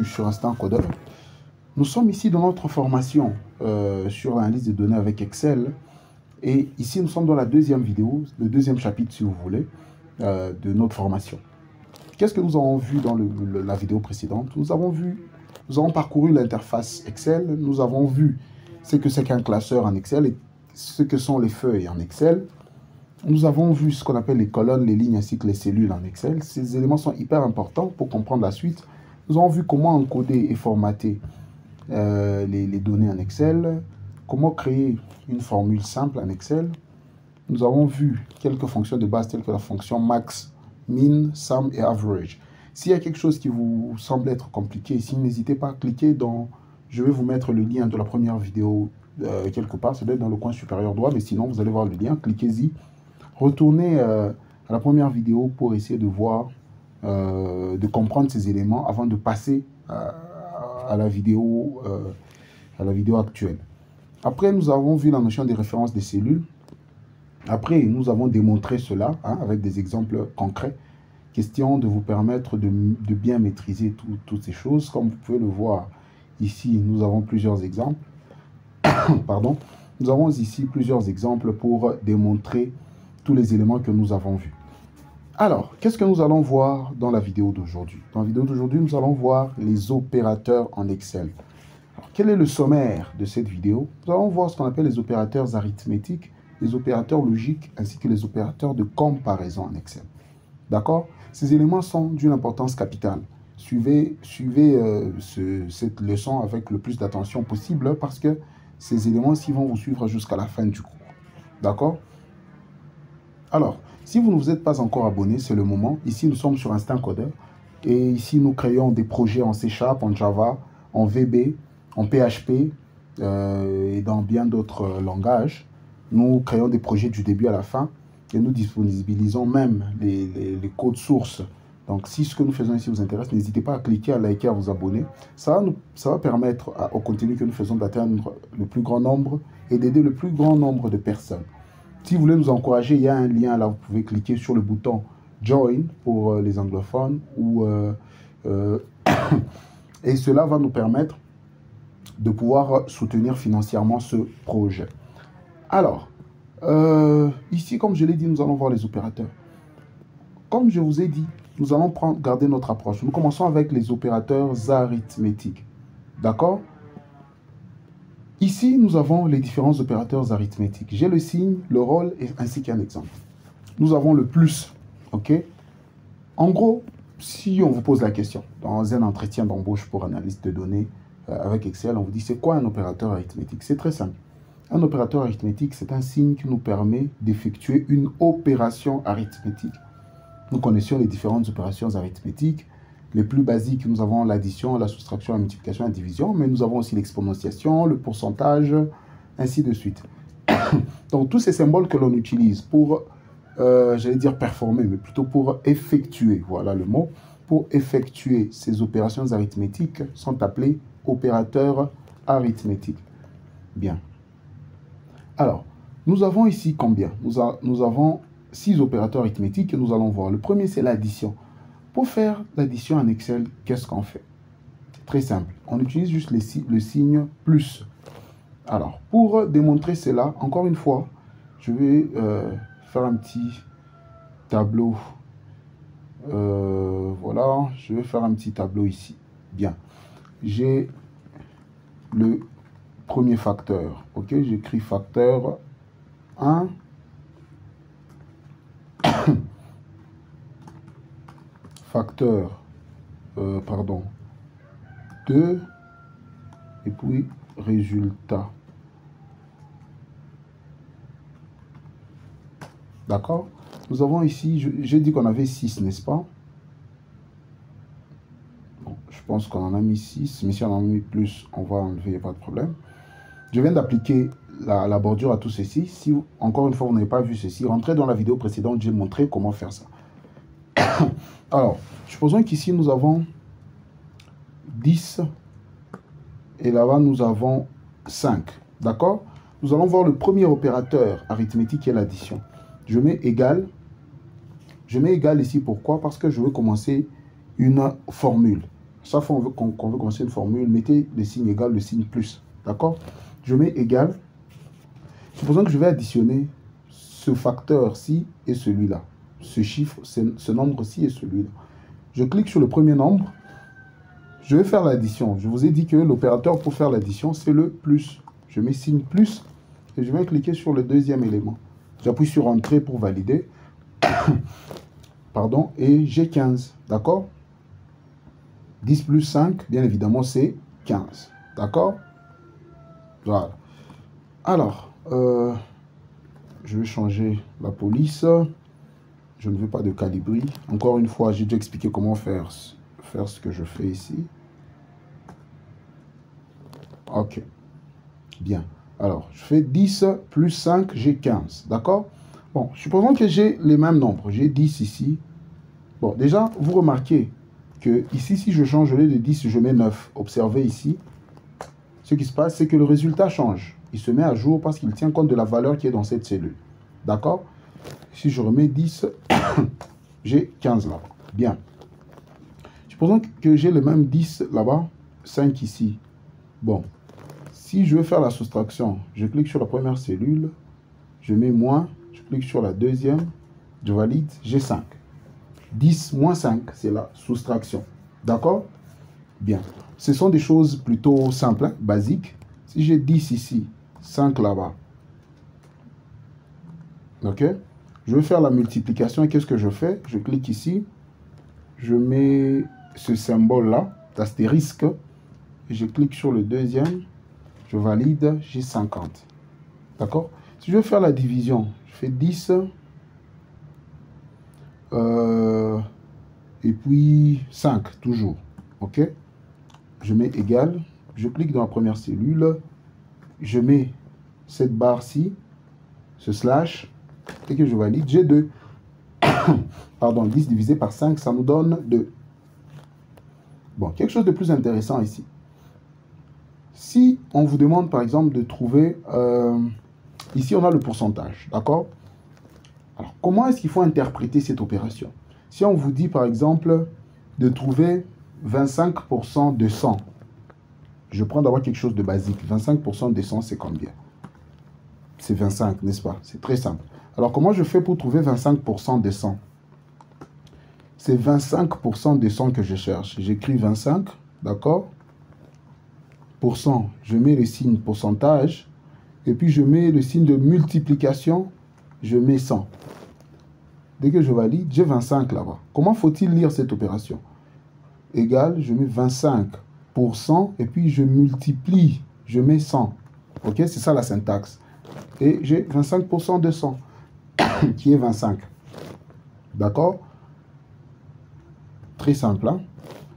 bienvenue sur Instant Codeur. Nous sommes ici dans notre formation sur l'analyse des données avec Excel. Et ici, nous sommes dans la deuxième vidéo, le deuxième chapitre, si vous voulez, de notre formation. Qu'est-ce que nous avons vu dans la vidéo précédente? Nous avons parcouru l'interface Excel, nous avons vu ce que c'est qu'un classeur en Excel et ce que sont les feuilles en Excel. Nous avons vu ce qu'on appelle les colonnes, les lignes ainsi que les cellules en Excel. Ces éléments sont hyper importants pour comprendre la suite. Nous avons vu comment encoder et formater les données en Excel, comment créer une formule simple en Excel. Nous avons vu quelques fonctions de base telles que la fonction max, min, sum et average. S'il y a quelque chose qui vous semble être compliqué ici, n'hésitez pas à cliquer dans... Je vais vous mettre le lien de la première vidéo quelque part, c'est dans le coin supérieur droit, mais sinon vous allez voir le lien, cliquez-y. Retournez à la première vidéo pour essayer de voir, de comprendre ces éléments avant de passer à la vidéo actuelle. Après, nous avons vu la notion des références des cellules. Après, nous avons démontré cela avec des exemples concrets. Question de vous permettre de bien maîtriser toutes ces choses. Comme vous pouvez le voir ici, nous avons plusieurs exemples. Pardon. Nous avons ici plusieurs exemples pour démontrer tous les éléments que nous avons vus. Alors, qu'est-ce que nous allons voir dans la vidéo d'aujourd'hui? Dans la vidéo d'aujourd'hui, nous allons voir les opérateurs en Excel. Alors, quel est le sommaire de cette vidéo? Nous allons voir ce qu'on appelle les opérateurs arithmétiques, les opérateurs logiques, ainsi que les opérateurs de comparaison en Excel. D'accord? Ces éléments sont d'une importance capitale. Suivez cette leçon avec le plus d'attention possible parce que ces éléments-ci vont vous suivre jusqu'à la fin du cours. D'accord? Alors, si vous ne vous êtes pas encore abonné, c'est le moment. Ici, nous sommes sur Instant Codeur. Et ici, nous créons des projets en C#, en Java, en VB, en PHP et dans bien d'autres langages. Nous créons des projets du début à la fin et nous disponibilisons même les codes sources. Donc, si ce que nous faisons ici vous intéresse, n'hésitez pas à cliquer, à liker, à vous abonner. Ça va permettre au contenu que nous faisons d'atteindre le plus grand nombre et d'aider le plus grand nombre de personnes. Si vous voulez nous encourager, il y a un lien là, vous pouvez cliquer sur le bouton Join pour les anglophones. Et cela va nous permettre de pouvoir soutenir financièrement ce projet. Alors, ici, comme je l'ai dit, nous allons voir les opérateurs. Comme je vous ai dit, nous allons garder notre approche. Nous commençons avec les opérateurs arithmétiques. D'accord? Ici, nous avons les différents opérateurs arithmétiques. J'ai le signe, le rôle, ainsi qu'un exemple. Nous avons le plus. OK? En gros, si on vous pose la question, dans un entretien d'embauche pour analyse de données avec Excel, on vous dit c'est quoi un opérateur arithmétique? C'est très simple. Un opérateur arithmétique, c'est un signe qui nous permet d'effectuer une opération arithmétique. Nous connaissons les différentes opérations arithmétiques. Les plus basiques, nous avons l'addition, la soustraction, la multiplication, la division, mais nous avons aussi l'exponentiation, le pourcentage, ainsi de suite. Donc, tous ces symboles que l'on utilise pour, j'allais dire performer, mais plutôt pour effectuer, voilà le mot, pour effectuer ces opérations arithmétiques sont appelés opérateurs arithmétiques. Bien. Alors, nous avons ici combien? Nous avons 6 opérateurs arithmétiques et nous allons voir. Le premier, c'est l'addition. Pour faire l'addition en Excel, qu'est-ce qu'on fait? Très simple. On utilise juste le signe plus. Alors, pour démontrer cela, encore une fois, je vais faire un petit tableau. Voilà, je vais faire un petit tableau ici. Bien. J'ai le premier facteur. OK, j'écris facteur 1. Facteur 2 et puis résultat. D'accord? Nous avons ici, j'ai dit qu'on avait 6, n'est-ce pas? Bon, je pense qu'on en a mis 6, mais si on en a mis plus, on va enlever, il n'y a pas de problème. Je viens d'appliquer la bordure à tout ceci. Si, encore une fois, vous n'avez pas vu ceci, rentrez dans la vidéo précédente, j'ai montré comment faire ça. Alors, supposons qu'ici, nous avons 10 et là-bas, nous avons 5. D'accord? Nous allons voir le premier opérateur arithmétique qui est l'addition. Je mets égal. Je mets égal ici, pourquoi? Parce que je veux commencer une formule. Chaque fois qu'on veut commencer une formule, mettez le signe égal, le signe plus. D'accord? Je mets égal. Supposons que je vais additionner ce facteur-ci et celui-là. Ce chiffre, ce nombre-ci et celui-là. Je clique sur le premier nombre. Je vais faire l'addition. Je vous ai dit que l'opérateur pour faire l'addition, c'est le plus. Je mets signe plus et je vais cliquer sur le deuxième élément. J'appuie sur Entrée pour valider. Pardon, et j'ai 15. D'accord? 10 plus 5, bien évidemment, c'est 15. D'accord? Voilà. Alors, je vais changer la police. Je ne veux pas de calibri. Encore une fois, j'ai déjà expliqué comment faire ce que je fais ici. Ok. Bien. Alors, je fais 10 plus 5, j'ai 15. D'accord? Bon, supposons que j'ai les mêmes nombres. J'ai 10 ici. Bon, déjà, vous remarquez que ici, si je change au lieu de 10, je mets 9. Observez ici. Ce qui se passe, c'est que le résultat change. Il se met à jour parce qu'il tient compte de la valeur qui est dans cette cellule. D'accord? Si je remets 10, j'ai 15 là. Bien. Supposons que j'ai le même 10 là-bas, 5 ici. Bon. Si je veux faire la soustraction, je clique sur la première cellule, je mets moins, je clique sur la deuxième, je valide, j'ai 5. 10 moins 5, c'est la soustraction. D'accord? Bien. Ce sont des choses plutôt simples, hein, basiques. Si j'ai 10 ici, 5 là-bas. Ok? Je veux faire la multiplication et qu'est-ce que je fais? Je clique ici, je mets ce symbole-là, d'astérisque, et je clique sur le deuxième, je valide, j'ai 50. D'accord? Si je veux faire la division, je fais 10, et puis 5, toujours. Ok? Je mets égal, je clique dans la première cellule, je mets cette barre-ci, ce slash, et que je valide, j'ai 2. Pardon, 10 divisé par 5, ça nous donne 2. Bon, quelque chose de plus intéressant ici. Si on vous demande, par exemple, de trouver... ici, on a le pourcentage, d'accord? Alors, comment est-ce qu'il faut interpréter cette opération? Si on vous dit, par exemple, de trouver 25% de 100, je prends d'abord quelque chose de basique. 25% de 100, c'est combien? C'est 25, n'est-ce pas? C'est très simple. Alors, comment je fais pour trouver 25% de 100? C'est 25% de 100 que je cherche. J'écris 25, d'accord? Pourcent, je mets le signe pourcentage. Et puis, je mets le signe de multiplication. Je mets 100. Dès que je valide, j'ai 25 là-bas. Comment faut-il lire cette opération? Égal, je mets 25%. Et puis, je multiplie. Je mets 100. Ok? C'est ça la syntaxe. Et j'ai 25% de 100. Qui est 25. D'accord? Très simple, hein?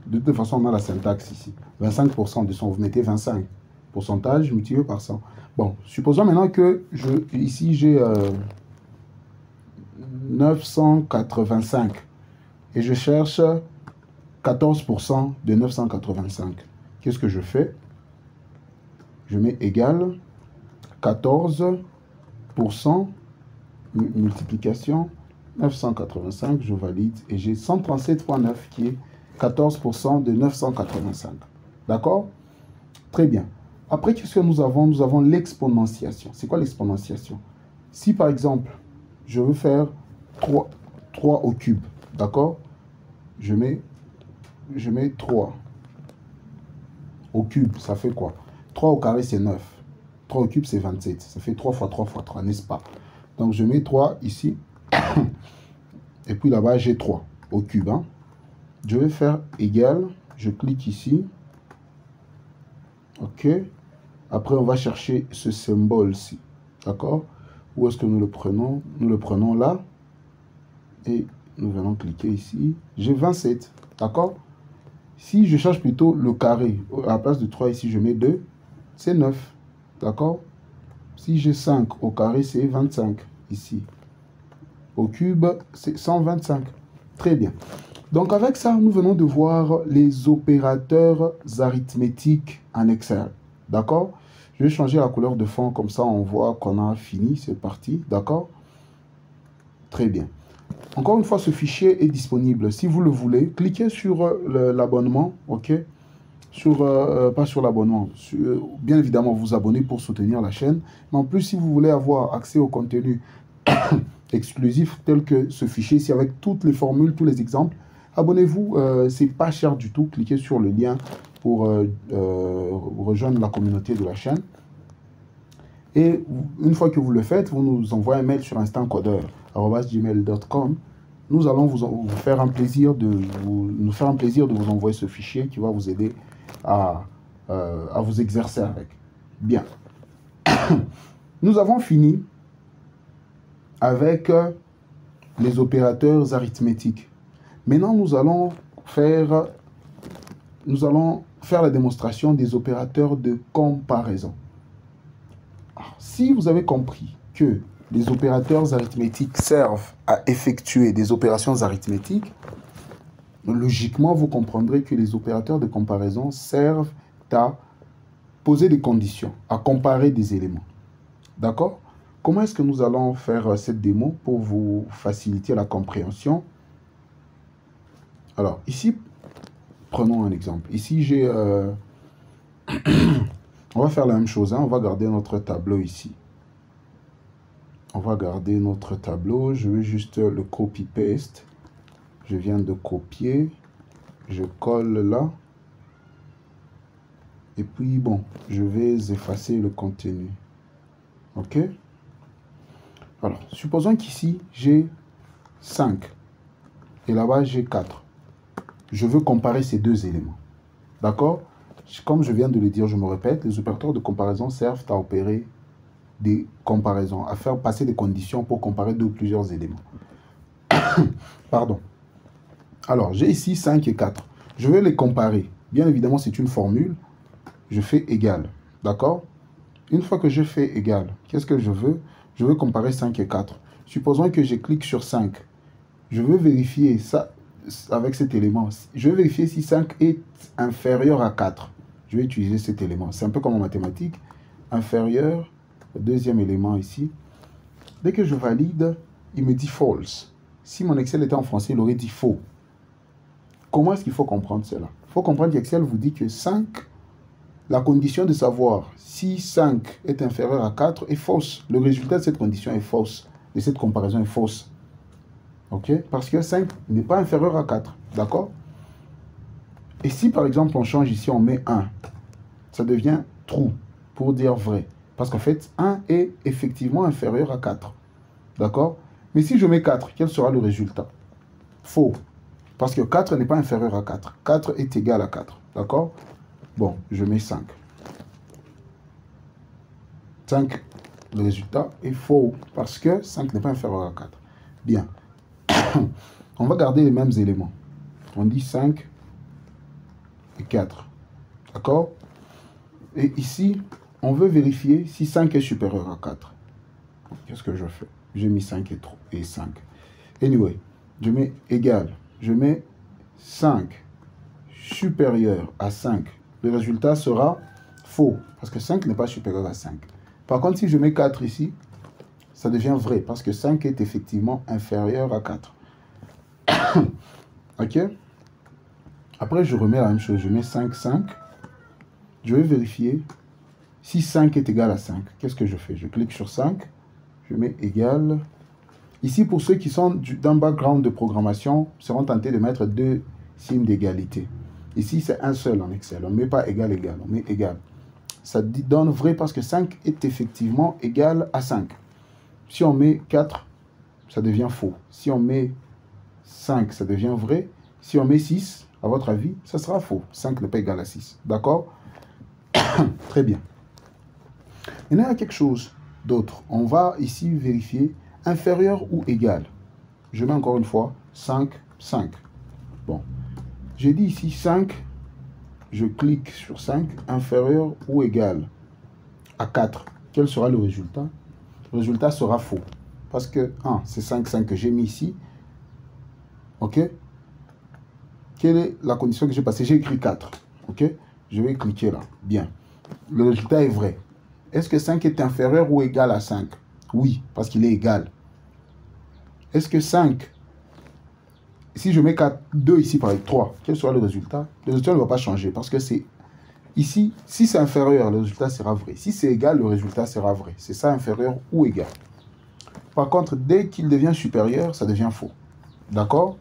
De toute façon, on a la syntaxe ici. 25% de 100, vous mettez 25. Pourcentage multiplié par 100. Bon, supposons maintenant que ici j'ai 985. Et je cherche 14% de 985. Qu'est-ce que je fais? Je mets égal 14% multiplication 985, je valide et j'ai 137,9 qui est 14% de 985. D'accord? Très bien. Après, qu'est-ce que nous avons? Nous avons l'exponentiation. C'est quoi l'exponentiation? Si par exemple, je veux faire 3 au cube, d'accord? Je mets 3 au cube, ça fait quoi? 3 au carré, c'est 9. 3 au cube, c'est 27. Ça fait 3 fois 3 fois 3, n'est-ce pas? Donc, je mets 3 ici. Et puis là-bas, j'ai 3 au cube. Hein. Je vais faire égal. Je clique ici. OK. Après, on va chercher ce symbole-ci. D'accord? Où est-ce que nous le prenons? Nous le prenons là. Et nous venons cliquer ici. J'ai 27. D'accord? Si je cherche plutôt le carré, à la place de 3 ici, je mets 2. C'est 9. D'accord? Si j'ai 5 au carré, c'est 25 ici. Au cube, c'est 125. Très bien. Donc, avec ça, nous venons de voir les opérateurs arithmétiques en Excel. D'accord? Je vais changer la couleur de fond, comme ça, on voit qu'on a fini. C'est parti. D'accord? Très bien. Encore une fois, ce fichier est disponible. Si vous le voulez, cliquez sur l'abonnement, ok? Pas sur l'abonnement, bien évidemment vous abonner pour soutenir la chaîne, mais en plus si vous voulez avoir accès au contenu exclusif tel que ce fichier ici avec toutes les formules, tous les exemples, abonnez-vous, c'est pas cher du tout, cliquez sur le lien pour rejoindre la communauté de la chaîne. Et une fois que vous le faites, vous nous envoyez un mail sur instantcodeur@gmail.com. Nous allons vous faire un plaisir de vous envoyer ce fichier qui va vous aider à vous exercer avec. Bien. Nous avons fini avec les opérateurs arithmétiques. Maintenant, nous allons faire la démonstration des opérateurs de comparaison. Alors, si vous avez compris que les opérateurs arithmétiques servent à effectuer des opérations arithmétiques, logiquement, vous comprendrez que les opérateurs de comparaison servent à poser des conditions, à comparer des éléments. D'accord? Comment est-ce que nous allons faire cette démo pour vous faciliter la compréhension? Alors, ici, prenons un exemple. Ici, j'ai... on va faire la même chose, hein. On va garder notre tableau ici. On va garder notre tableau. Je vais juste le copy-paste. Je viens de copier. Je colle là. Et puis, bon, je vais effacer le contenu. OK? Alors, supposons qu'ici, j'ai 5. Et là-bas, j'ai 4. Je veux comparer ces deux éléments. D'accord? Comme je viens de le dire, je me répète, les opérateurs de comparaison servent à opérer des comparaisons, à faire passer des conditions pour comparer deux ou plusieurs éléments. Pardon. Alors, j'ai ici 5 et 4. Je vais les comparer. Bien évidemment, c'est une formule. Je fais égal. D'accord? Une fois que je fais égal, qu'est-ce que je veux? Je veux comparer 5 et 4. Supposons que je clique sur 5. Je veux vérifier ça avec cet élément. Je vais vérifier si 5 est inférieur à 4. Je vais utiliser cet élément. C'est un peu comme en mathématiques. Inférieur, le deuxième élément ici. Dès que je valide, il me dit false. Si mon Excel était en français, il aurait dit faux. Comment est-ce qu'il faut comprendre cela? Il faut comprendre qu'Excel vous dit que 5, la condition de savoir si 5 est inférieur à 4 est fausse. Le résultat de cette condition est fausse. De cette comparaison est fausse. OK? Parce que 5 n'est pas inférieur à 4. D'accord? Et si par exemple on change ici, on met 1, ça devient true pour dire vrai. Parce qu'en fait, 1 est effectivement inférieur à 4. D'accord? Mais si je mets 4, quel sera le résultat? Faux. Parce que 4 n'est pas inférieur à 4. 4 est égal à 4. D'accord? Bon, je mets 5. 5, le résultat est faux. Parce que 5 n'est pas inférieur à 4. Bien. On va garder les mêmes éléments. On dit 5 et 4. D'accord? Et ici, on veut vérifier si 5 est supérieur à 4. Qu'est-ce que je fais? J'ai mis 5 et 5. Anyway, je mets égal. Je mets 5 supérieur à 5. Le résultat sera faux, parce que 5 n'est pas supérieur à 5. Par contre, si je mets 4 ici, ça devient vrai, parce que 5 est effectivement inférieur à 4. OK? Après, je remets la même chose. Je mets 5, 5. Je vais vérifier si 5 est égal à 5. Qu'est-ce que je fais? Je clique sur 5. Je mets égal. Ici, pour ceux qui sont d'un background de programmation, seront tentés de mettre deux signes d'égalité. Ici, c'est un seul en Excel. On ne met pas égal, égal. On met égal. Ça donne vrai parce que 5 est effectivement égal à 5. Si on met 4, ça devient faux. Si on met 5, ça devient vrai. Si on met 6, à votre avis, ça sera faux. 5 n'est pas égal à 6. D'accord? Très bien. Il y a quelque chose d'autre. On va ici vérifier inférieur ou égal. Je mets encore une fois 5, 5. Bon. J'ai dit ici 5. Je clique sur 5. Inférieur ou égal à 4. Quel sera le résultat? Le résultat sera faux. Parce que c'est 5, 5 que j'ai mis ici. OK? Quelle est la condition que j'ai passée? J'ai écrit 4. OK? Je vais cliquer là. Bien. Le résultat est vrai. Est-ce que 5 est inférieur ou égal à 5? Oui, parce qu'il est égal. Est-ce que 5 si je mets 4, 2 ici par exemple 3, quel sera le résultat? Le résultat ne va pas changer parce que c'est ici, si c'est inférieur, le résultat sera vrai. Si c'est égal, le résultat sera vrai. C'est ça, inférieur ou égal. Par contre, dès qu'il devient supérieur, ça devient faux. D'accord?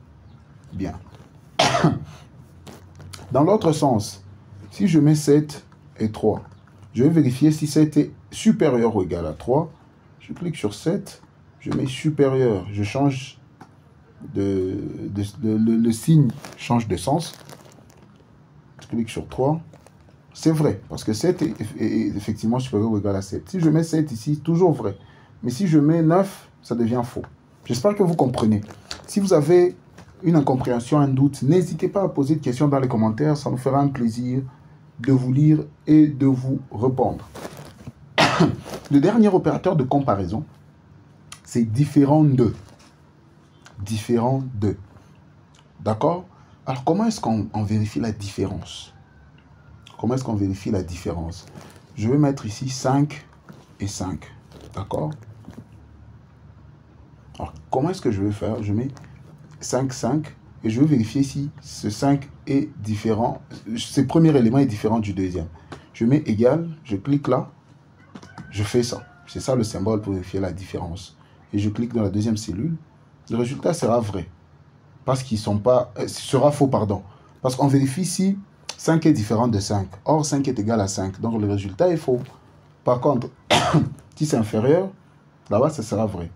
Bien. Dans l'autre sens, si je mets 7 et 3, je vais vérifier si 7 est supérieur ou égal à 3. Je clique sur 7, je mets supérieur, je change le signe change de sens. Je clique sur 3. C'est vrai, parce que 7 est effectivement supérieur ou égal à 7. Si je mets 7 ici, toujours vrai. Mais si je mets 9, ça devient faux. J'espère que vous comprenez. Si vous avez une incompréhension, un doute, n'hésitez pas à poser des questions dans les commentaires. Ça nous fera un plaisir de vous lire et de vous répondre. Le dernier opérateur de comparaison, c'est différent de. Différent de. D'accord? Alors, comment est-ce qu'on vérifie la différence? Comment est-ce qu'on vérifie la différence? Je vais mettre ici 5 et 5. D'accord? Alors, comment est-ce que je vais faire? Je mets 5, 5 et je vais vérifier si ce 5 est différent. Ce premier élément est différent du deuxième. Je mets égal, je clique là, je fais ça. C'est ça le symbole pour vérifier la différence. Et je clique dans la deuxième cellule. Le résultat sera vrai. Parce qu'ils sont pas... sera faux, pardon. Parce qu'on vérifie si 5 est différent de 5. Or, 5 est égal à 5. Donc, le résultat est faux. Par contre, si c'est inférieur, là-bas, ça sera vrai.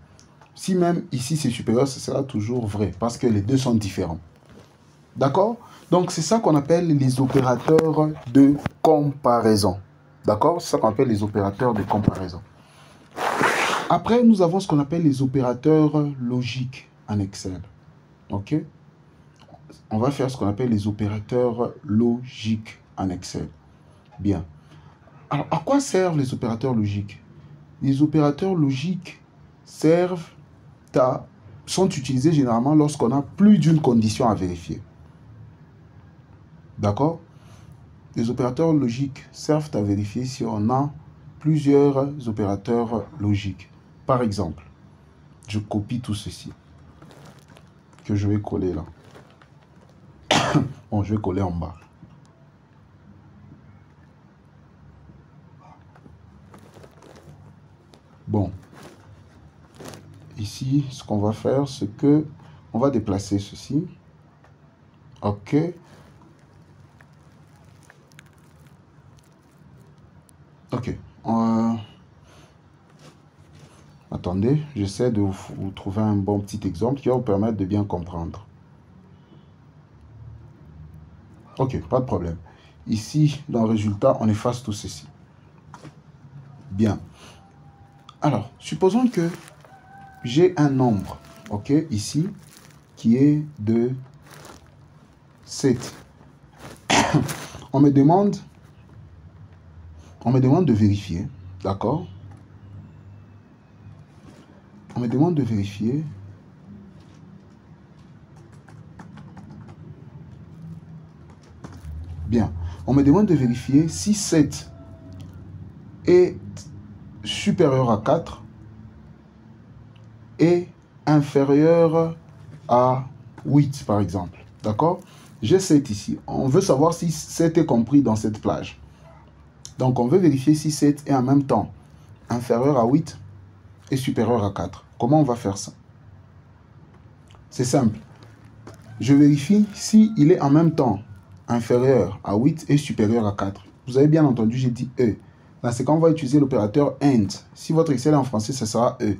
Si même ici, c'est supérieur, ça sera toujours vrai. Parce que les deux sont différents. D'accord? Donc, c'est ça qu'on appelle les opérateurs de comparaison. D'accord? C'est ça qu'on appelle les opérateurs de comparaison. Après, nous avons ce qu'on appelle les opérateurs logiques en Excel. OK? On va faire ce qu'on appelle les opérateurs logiques en Excel. Bien. Alors, à quoi servent les opérateurs logiques? Les opérateurs logiques sont utilisés généralement lorsqu'on a plus d'une condition à vérifier. D'accord? Les opérateurs logiques servent à vérifier si on a plusieurs opérateurs logiques. Par exemple, je copie tout ceci que je vais coller là. Bon, je vais coller en bas. Bon. Ici, ce qu'on va faire, c'est que on va déplacer ceci. OK. OK. Attendez, j'essaie de vous trouver un bon petit exemple qui va vous permettre de bien comprendre. OK, pas de problème. Ici, dans le résultat, on efface tout ceci. Bien. Alors, supposons que j'ai un nombre, OK, ici, qui est de 7. On me demande de vérifier, d'accord? On me demande de vérifier bien. On me demande de vérifier si 7 est supérieur à 4 et inférieur à 8, par exemple. D'accord? J'ai 7 ici. On veut savoir si 7 est compris dans cette plage. Donc, on veut vérifier si 7 est en même temps inférieur à 8 et supérieur à 4. Comment on va faire ça? C'est simple. Je vérifie si il est en même temps inférieur à 8 et supérieur à 4. Vous avez bien entendu, j'ai dit E. Là, c'est quand on va utiliser l'opérateur AND. Si votre Excel est en français, ce sera E.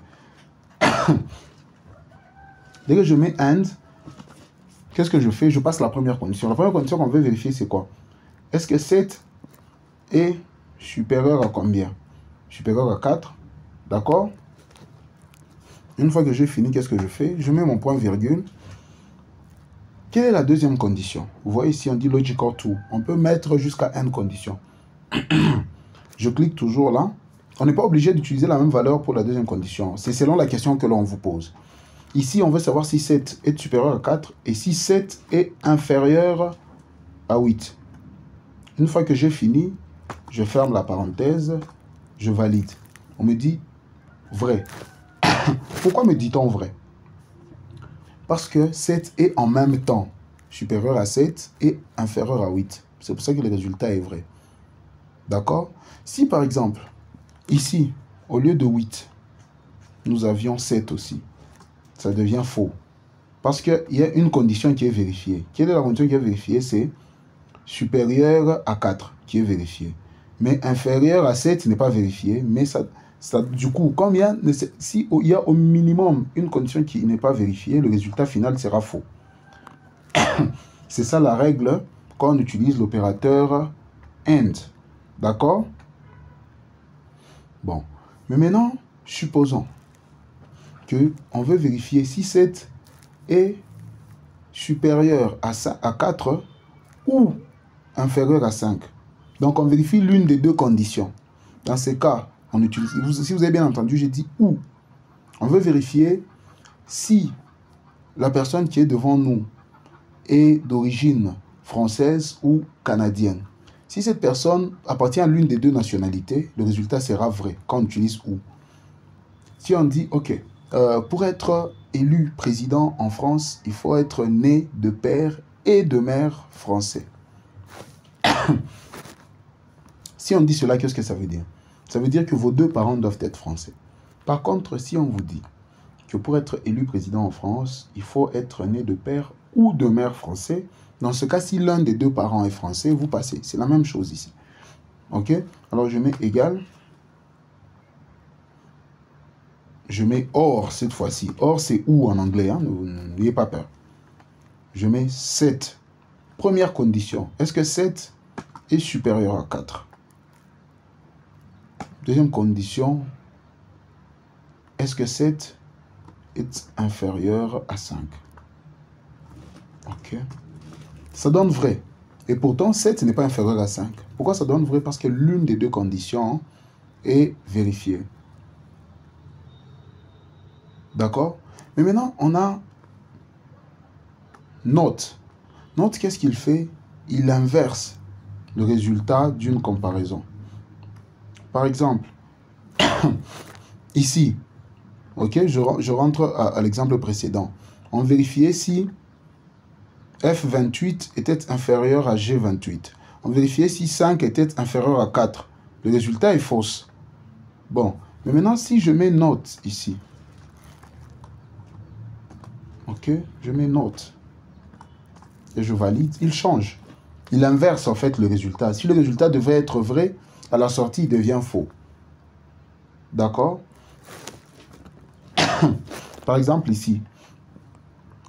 Dès que je mets AND, qu'est-ce que je fais? Je passe la première condition. La première condition qu'on veut vérifier, c'est quoi? Est-ce que 7 est supérieur à combien? Supérieur à 4. D'accord? Une fois que j'ai fini, qu'est-ce que je fais? Je mets mon point virgule. Quelle est la deuxième condition? Vous voyez ici, on dit logical true. On peut mettre jusqu'à n conditions. Je clique toujours là. On n'est pas obligé d'utiliser la même valeur pour la deuxième condition. C'est selon la question que l'on vous pose. Ici, on veut savoir si 7 est supérieur à 4 et si 7 est inférieur à 8. Une fois que j'ai fini, je ferme la parenthèse, je valide. On me dit vrai. Pourquoi me dit-on vrai? Parce que 7 est en même temps supérieur à 7 et inférieur à 8. C'est pour ça que le résultat est vrai. D'accord? Si par exemple, ici, au lieu de 8, nous avions 7 aussi, ça devient faux. Parce qu'il y a une condition qui est vérifiée. Quelle est la condition qui est vérifiée? C'est supérieur à 4 qui est vérifié. Mais inférieur à 7 n'est pas vérifié. Mais du coup, si il y a au minimum une condition qui n'est pas vérifiée, le résultat final sera faux. C'est ça la règle quand on utilise l'opérateur AND. D'accord? Bon. Mais maintenant, supposons qu'on veut vérifier si 7 est supérieur à 4 ou inférieur à 5. Donc, on vérifie l'une des deux conditions. Dans ces cas, on utilise, si vous avez bien entendu, j'ai dit ou. On veut vérifier si la personne qui est devant nous est d'origine française ou canadienne. Si cette personne appartient à l'une des deux nationalités, le résultat sera vrai quand on utilise ou. Si on dit, ok, pour être élu président en France, il faut être né de père et de mère français. Si on dit cela, qu'est-ce que ça veut dire? Ça veut dire que vos deux parents doivent être français. Par contre, si on vous dit que pour être élu président en France, il faut être né de père ou de mère français, dans ce cas, si l'un des deux parents est français, vous passez. C'est la même chose ici. Ok? Alors, je mets égal. Je mets or cette fois-ci. Or, c'est ou en anglais. Hein? N'ayez pas peur. Je mets 7. Première condition. Est-ce que 7 est supérieur à 4? Deuxième condition. Est-ce que 7 est inférieur à 5? Ok. Ça donne vrai. Et pourtant, 7 n'est pas inférieur à 5. Pourquoi ça donne vrai? Parce que l'une des deux conditions est vérifiée. D'accord? Mais maintenant, on a note. Note, qu'est-ce qu'il fait? Il inverse le résultat d'une comparaison. Par exemple, ici, ok, je rentre à l'exemple précédent. On vérifiait si F28 était inférieur à G28. On vérifiait si 5 était inférieur à 4. Le résultat est faux. Bon, mais maintenant, si je mets note ici, ok, je mets note et je valide, il change. Il inverse en fait le résultat. Si le résultat devait être vrai, à la sortie, il devient faux. D'accord? Par exemple, ici,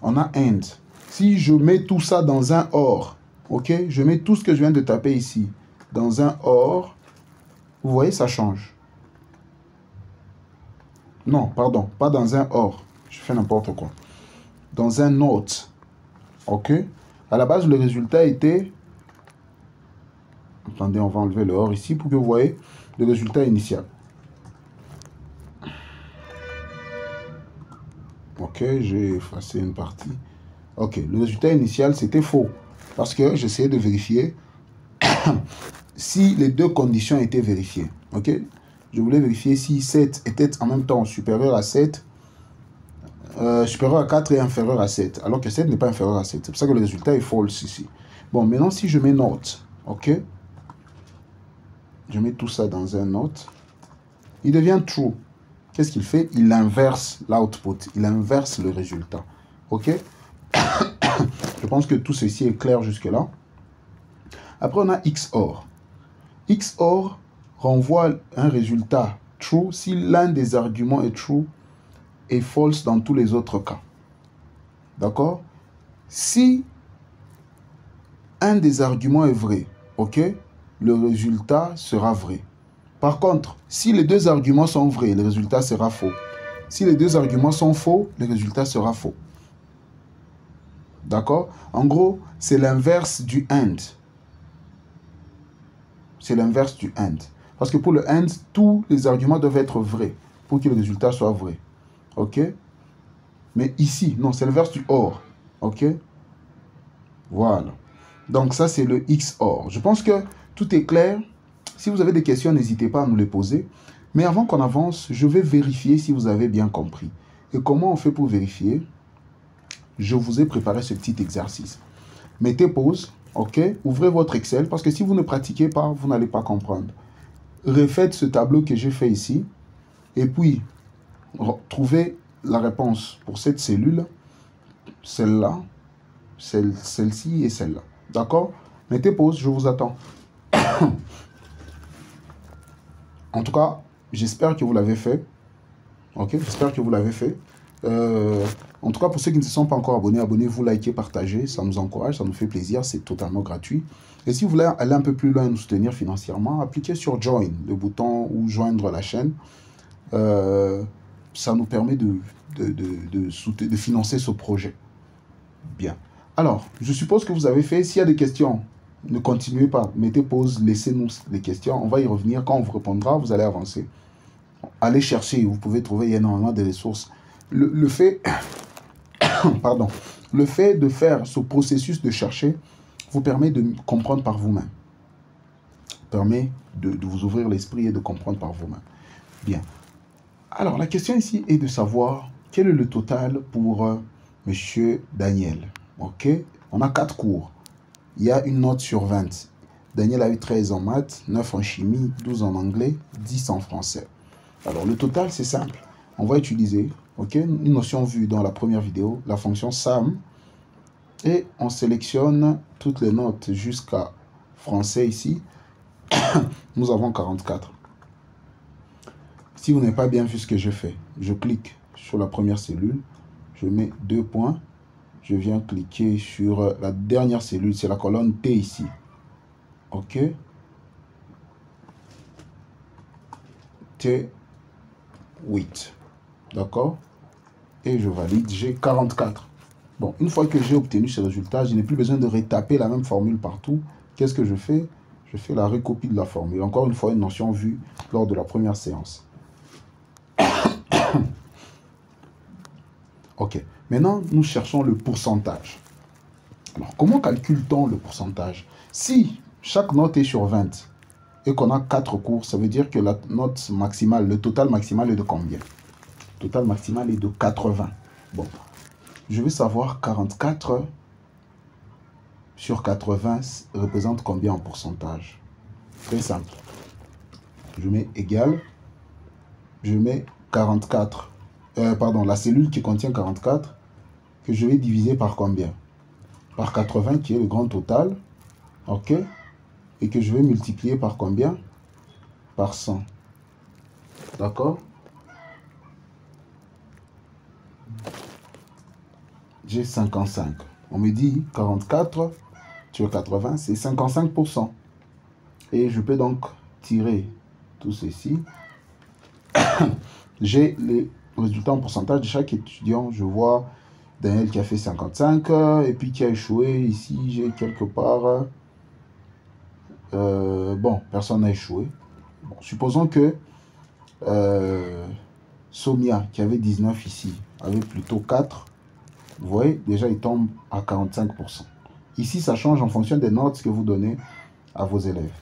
on a AND. Si je mets tout ça dans un OR, ok, je mets tout ce que je viens de taper ici dans un OR, vous voyez, ça change. Non, pardon, pas dans un OR. Je fais n'importe quoi. Dans un NOT, ok. À la base, le résultat était... Attendez, on va enlever le OR ici pour que vous voyez le résultat initial. Ok, j'ai effacé une partie. Ok, le résultat initial, c'était faux. Parce que j'essayais de vérifier si les deux conditions étaient vérifiées. Ok, je voulais vérifier si 7 était en même temps supérieur à 7, supérieur à 4 et inférieur à 7. Alors que 7 n'est pas inférieur à 7. C'est pour ça que le résultat est false ici. Bon, maintenant, si je mets note, ok, je mets tout ça dans un note, il devient true. Qu'est-ce qu'il fait? Il inverse l'output, il inverse le résultat. Ok? Je pense que tout ceci est clair jusque-là. Après, on a XOR. XOR renvoie un résultat true si l'un des arguments est true et false dans tous les autres cas. D'accord? Si un des arguments est vrai, ok, le résultat sera vrai. Par contre, si les deux arguments sont vrais, le résultat sera faux. Si les deux arguments sont faux, le résultat sera faux. D'accord? En gros, c'est l'inverse du AND. C'est l'inverse du AND. Parce que pour le AND, tous les arguments doivent être vrais pour que le résultat soit vrai. Ok? Mais ici, non, c'est l'inverse du OR. Ok? Voilà. Donc ça, c'est le XOR. Je pense que tout est clair. Si vous avez des questions, n'hésitez pas à nous les poser. Mais avant qu'on avance, je vais vérifier si vous avez bien compris. Et comment on fait pour vérifier? je vous ai préparé ce petit exercice. Mettez pause, ok? Ouvrez votre Excel, parce que si vous ne pratiquez pas, vous n'allez pas comprendre. Refaites ce tableau que j'ai fait ici, et puis trouvez la réponse pour cette cellule, celle-là, celle-ci et celle-là. D'accord? Mettez pause, je vous attends. En tout cas, j'espère que vous l'avez fait. Ok, j'espère que vous l'avez fait. En tout cas, pour ceux qui ne se sont pas encore abonnés, abonnez-vous, likez, partagez. Ça nous encourage, ça nous fait plaisir. C'est totalement gratuit. Et si vous voulez aller un peu plus loin et nous soutenir financièrement, appliquez sur Join, le bouton ou joindre la chaîne. Ça nous permet de financer ce projet. Bien. Alors, je suppose que vous avez fait. S'il y a des questions, ne continuez pas. Mettez pause, laissez-nous les questions. On va y revenir. Quand on vous répondra, vous allez avancer. Allez chercher. Vous pouvez trouver énormément de ressources. Le fait de faire ce processus de chercher vous permet de comprendre par vous-même. Permet de vous ouvrir l'esprit et de comprendre par vous-même. Bien. Alors, la question ici est de savoir quel est le total pour Monsieur Daniel. Ok, on a 4 cours. Il y a une note sur 20. Daniel a eu 13 en maths, 9 en chimie, 12 en anglais, 10 en français. Alors, le total, c'est simple. On va utiliser une notion vue dans la première vidéo, la fonction SUM. Et on sélectionne toutes les notes jusqu'à français ici. Nous avons 44. Si vous n'avez pas bien vu ce que je fais, je clique sur la première cellule, je mets 2 points, je viens cliquer sur la dernière cellule, c'est la colonne T ici. Ok. T8. D'accord. Et je valide, j'ai 44. Bon, une fois que j'ai obtenu ce résultat, je n'ai plus besoin de retaper la même formule partout. Qu'est-ce que je fais? Je fais la recopie de la formule. Encore une fois, une notion vue lors de la première séance. Ok. Maintenant, nous cherchons le pourcentage. Alors, comment calcule-t-on le pourcentage? Si chaque note est sur 20 et qu'on a 4 cours, ça veut dire que la note maximale, le total maximal est de combien? Le total maximal est de 80. Bon, je veux savoir 44 sur 80 représente combien en pourcentage? Très simple. Je mets égal. Je mets 44. La cellule qui contient 44 que je vais diviser par combien? Par 80 qui est le grand total. Ok. Et que je vais multiplier par combien? Par 100. D'accord? J'ai 55. On me dit 44 sur 80, c'est 55%. Et je peux donc tirer tout ceci. J'ai les résultats en pourcentage de chaque étudiant. Je vois Daniel qui a fait 55 et puis qui a échoué. Ici, j'ai quelque part... bon, personne n'a échoué. Bon, supposons que Somia, qui avait 19 ici, avait plutôt 4. Vous voyez, déjà, il tombe à 45%. Ici, ça change en fonction des notes que vous donnez à vos élèves.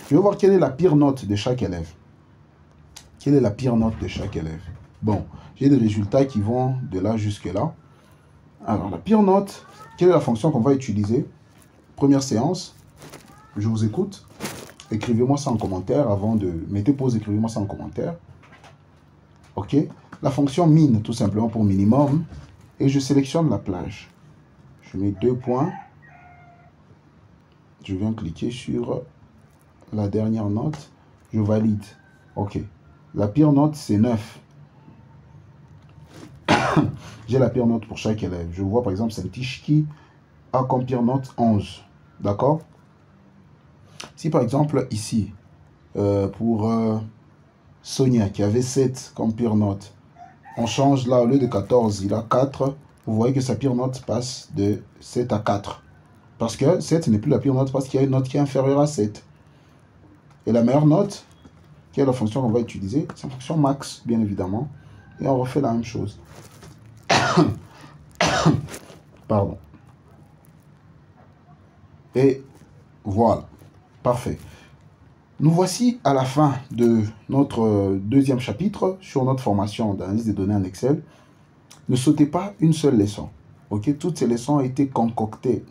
Je vais voir quelle est la pire note de chaque élève. Quelle est la pire note de chaque élève? Bon, j'ai des résultats qui vont de là jusque là. Alors, la pire note, quelle est la fonction qu'on va utiliser? Première séance, je vous écoute. Écrivez-moi ça en commentaire avant de... Mettez pause, écrivez-moi ça en commentaire. Ok. La fonction min, tout simplement pour minimum. Et je sélectionne la plage. Je mets 2 points. Je viens cliquer sur la dernière note. Je valide. Ok. La pire note, c'est 9. J'ai la pire note pour chaque élève. Je vois par exemple Saint-Tiche qui a comme pire note 11. D'accord? Si par exemple ici, pour Sonia qui avait 7 comme pire note, on change là, au lieu de 14, il a 4. Vous voyez que sa pire note passe de 7 à 4. Parce que 7 n'est plus la pire note parce qu'il y a une note qui est inférieure à 7. Et la meilleure note, qui est la fonction qu'on va utiliser, c'est la fonction max, bien évidemment. Et on refait la même chose. Pardon. Et voilà. Parfait. Nous voici à la fin de notre deuxième chapitre sur notre formation d'analyse des données en Excel. Ne sautez pas une seule leçon. Okay? Toutes ces leçons ont été concoctées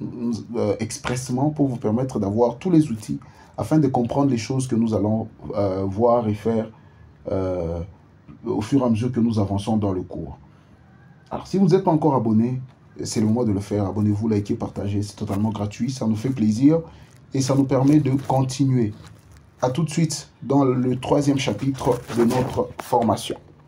expressément pour vous permettre d'avoir tous les outils afin de comprendre les choses que nous allons voir et faire au fur et à mesure que nous avançons dans le cours. Alors, si vous n'êtes pas encore abonné, c'est le moment de le faire. Abonnez-vous, likez, partagez. C'est totalement gratuit. Ça nous fait plaisir et ça nous permet de continuer. À tout de suite dans le 3e chapitre de notre formation.